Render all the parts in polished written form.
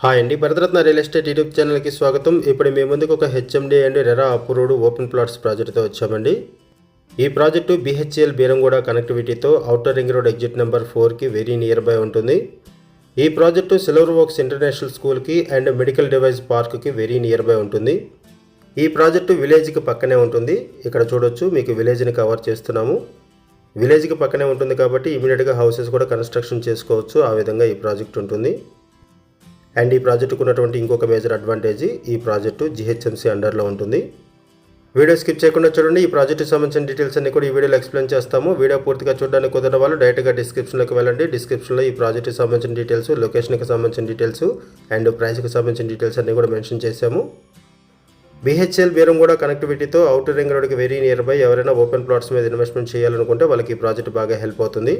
Hi అండి, Bharat Ratna real estate YouTube ఛానల్కి స్వాగతం. ఇప్పుడు మీ ముందుకు ఒక HMD and RERA approved open plots ప్రాజెక్టుతో వచ్చామండి. ఈ ప్రాజెక్టు బిహెచ్ఎల్ బీరంగూడ కనెక్టివిటీతో outer ring road exit number 4కి వెరీ నియర్ బై ఉంటుంది. ఈ ప్రాజెక్టు సిల్వర్ వర్క్స్ ఇంటర్నేషనల్ స్కూల్కి అండ్ మెడికల్ డివైస్ పార్క్కి వెరీ నియర్ బై ఉంటుంది. ఈ ప్రాజెక్టు విలేజ్కి పక్కనే ఉంటుంది. ఇక్కడ చూడొచ్చు, మీకు విలేజ్ని కవర్ చేస్తున్నాము. విలేజ్కి పక్కనే ఉంటుంది కాబట్టి ఇమీడియట్గా హౌసెస్ కూడా కన్స్ట్రక్షన్ చేసుకోవచ్చు. ఆ విధంగా ఈ ప్రాజెక్ట్ ఉంటుంది. అండ్ ఈ ప్రాజెక్టుకు ఉన్నటువంటి ఇంకొక మేజర్ అడ్వాంటేజ్, ఈ ప్రాజెక్టు జిహెచ్ఎంసీ అండర్లో ఉంటుంది. వీడియో స్కిప్ చేయకుండా చూడండి. ఈ ప్రాజెక్టుకి సంబంధించిన డీటెయిల్స్ అన్ని కూడా ఈ వీడియోలో ఎక్స్ప్లెయిన్ చేస్తాము. వీడియో పూర్తిగా చూడడానికి కుదరని వాళ్ళు డైరెక్ట్గా డిస్క్రిప్షన్లోకి వెళ్ళండి. డిస్క్రిప్షన్లో ఈ ప్రాజెక్టుకి సంబంధించిన డీటెయిల్స్, లొకేషన్కి సంబంధించిన డీటెయిల్స్ అండ్ ప్రైస్కి సంబంధించిన డీటెయిల్స్ అన్ని కూడా మెన్షన్ చేశాము. బిహెచ్ఎల్ బీరంగూడ కనెక్టివిటీతో ఔటర్ రింగ్ రోడ్కి వెరీ నియర్ బై ఎవరైనా ఓపెన్ ప్లాట్స్ మీద ఇన్వెస్ట్మెంట్ చేయాలనుకుంటే వాళ్ళకి ఈ ప్రాజెక్ట్ బాగా హెల్ప్ అవుతుంది.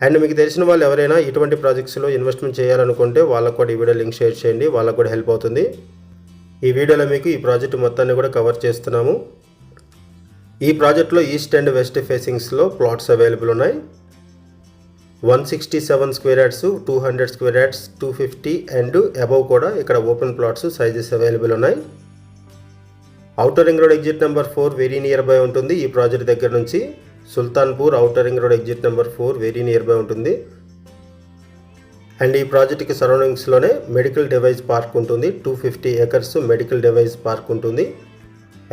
అండ్ మీకు తెలిసిన వాళ్ళు ఎవరైనా ఇటువంటి ప్రాజెక్ట్స్లో ఇన్వెస్ట్మెంట్ చేయాలనుకుంటే వాళ్ళకు కూడా ఈ వీడియో లింక్ షేర్ చేయండి, వాళ్ళకు కూడా హెల్ప్ అవుతుంది. ఈ వీడియోలో మీకు ఈ ప్రాజెక్ట్ మొత్తాన్ని కూడా కవర్ చేస్తున్నాము. ఈ ప్రాజెక్ట్లో ఈస్ట్ అండ్ వెస్ట్ ఫేసింగ్స్లో ప్లాట్స్ అవైలబుల్ ఉన్నాయి. 167 square yards, 200 square yards, 250 and above కూడా ఇక్కడ ఓపెన్ ప్లాట్స్ సైజెస్ అవైలబుల్ ఉన్నాయి. Outer ring road exit number 4 very near by ఉంటుంది. ఈ ప్రాజెక్ట్ దగ్గర నుంచి Sultanpur outer ring road exit number 4 very near by ఉంటుంది. అండ్ ఈ ప్రాజెక్ట్కి సరౌండింగ్స్లోనే మెడికల్ డివైస్ పార్క్ ఉంటుంది. 250 ఏకర్స్ మెడికల్ డివైస్ పార్క్ ఉంటుంది.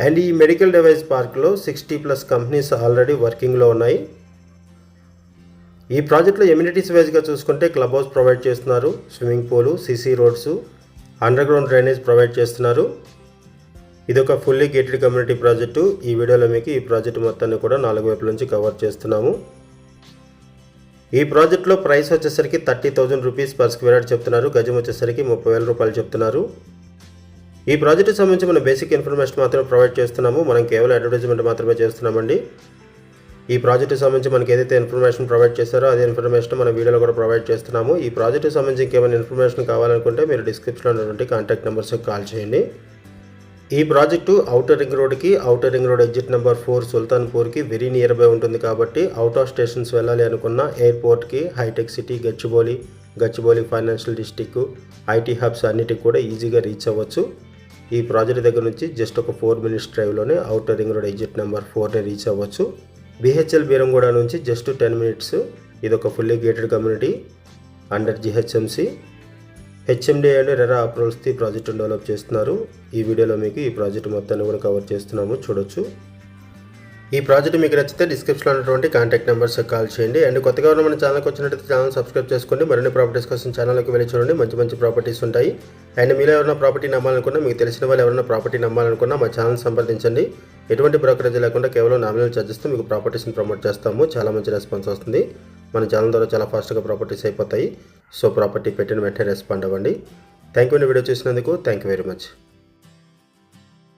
అండ్ ఈ మెడికల్ డివైస్ పార్క్లో 60+ కంపెనీస్ ఆల్రెడీ వర్కింగ్లో ఉన్నాయి. ఈ ప్రాజెక్ట్లో ఎమ్యూనిటీస్ వైజ్గా చూసుకుంటే క్లబ్ హౌస్ ప్రొవైడ్ చేస్తున్నారు, swimming pool, CC roads, under ground drainage provide చేస్తున్నారు. ఇది ఒక ఫుల్లీ గేటెడ్ కమ్యూనిటీ ప్రాజెక్టు. ఈ వీడియోలో మీకు ఈ ప్రాజెక్టు మొత్తాన్ని కూడా 4 వైపుల నుంచి కవర్ చేస్తున్నాము. ఈ ప్రాజెక్టులో ప్రైస్ వచ్చేసరికి 30,000 రూపీస్ పర్ స్క్వేర్ యార్డ్ చెప్తున్నారు. గజం వచ్చేసరికి 30,000 రూపాయలు చెప్తున్నారు. ఈ ప్రాజెక్టుకి సంబంధించి మనం బేసిక్ ఇన్ఫర్మేషన్ మాత్రమే ప్రొవైడ్ చేస్తున్నాము. మనం కేవలం అడ్వర్టైజ్మెంట్ మాత్రమే చేస్తున్నామండి. ఈ ప్రాజెక్టుకి సంబంధించి మనకి ఏదైతే ఇన్ఫర్మేషన్ ప్రొవైడ్ చేశారో అదే ఇన్ఫర్మేషన్ మన వీడియోలో కూడా ప్రొవైడ్ చేస్తున్నాము. ఈ ప్రాజెక్టుకి సంబంధించి ఇంకేమైనా ఇన్ఫర్మేషన్ కావాలనుకుంటే మీరు డిస్క్రిప్షన్లో ఉన్నటువంటి కాంటాక్ట్ నెంబర్స్కి కాల్ చేయండి. ఈ ప్రాజెక్టు ఔటర్ రింగ్ రోడ్కి, outer ring road exit number 4 సుల్తాన్పూర్కి వెరీ నియర్ బై ఉంటుంది కాబట్టి అవుట్ ఆఫ్ స్టేషన్స్ వెళ్ళాలి అనుకున్న ఎయిర్పోర్ట్కి, hi-tech city, Gachibowli financial district, IT hubs అన్నిటికి కూడా ఈజీగా రీచ్ అవ్వచ్చు. ఈ ప్రాజెక్ట్ దగ్గర నుంచి జస్ట్ ఒక 4 minutes డ్రైవ్లోనే outer ring road exit number 4ని రీచ్ అవ్వచ్చు. బిహెచ్ఎల్ బీరంగూడ నుంచి జస్ట్ 10 minutes. ఇది ఒక fully gated community under GHMC. HMD and RERA అప్రూవల్స్తో ఈ ప్రాజెక్టును డెవలప్ చేస్తున్నారు. ఈ వీడియోలో మీకు ఈ ప్రాజెక్ట్ మొత్తాన్ని కూడా కవర్ చేస్తున్నాము, చూడొచ్చు. ఈ ప్రాజెక్ట్ మీకు నచ్చితే డిస్క్రిప్షన్లో ఉన్నటువంటి కాంటాక్ట్ నెంబర్స్ కాల్ చేయండి. అండ్ కొత్తగా ఉన్న మన ఛానల్కి వచ్చినట్లయితే ఛానల్ సబ్స్క్రైబ్ చేసుకోండి. మరిన్ని ప్రాపర్టీస్ కోసం ఛానల్కి వెళ్ళి చూడండి, మంచి ప్రాపర్టీస్ ఉంటాయి. అండ్ మీలో ఎవరైనా ప్రాపర్టీ నమ్మాలనుకున్నా, మీకు తెలిసిన వాళ్ళు ఎవరైనా ప్రాపర్టీ నమ్మాలనుకున్నా మా ఛానల్ సంప్రదించండి. ఎటువంటి బ్రోకరేజ్ లేకుండా కేవలం నామినల్ ఛార్జెస్తో మీకు ప్రాపర్టీస్ని ప్రమోట్ చేస్తాము. చాలా మంచి రెస్పాన్స్ వస్తుంది. మన ఛానల్ ద్వారా చాలా ఫాస్ట్గా ప్రాపర్టీస్ అయిపోతాయి. సో ప్రాపర్టీ పెట్టిన వెంటనే రెస్పాండ్ అవ్వండి. థ్యాంక్ యూ వీడియో చూసినందుకు. Thank you very much.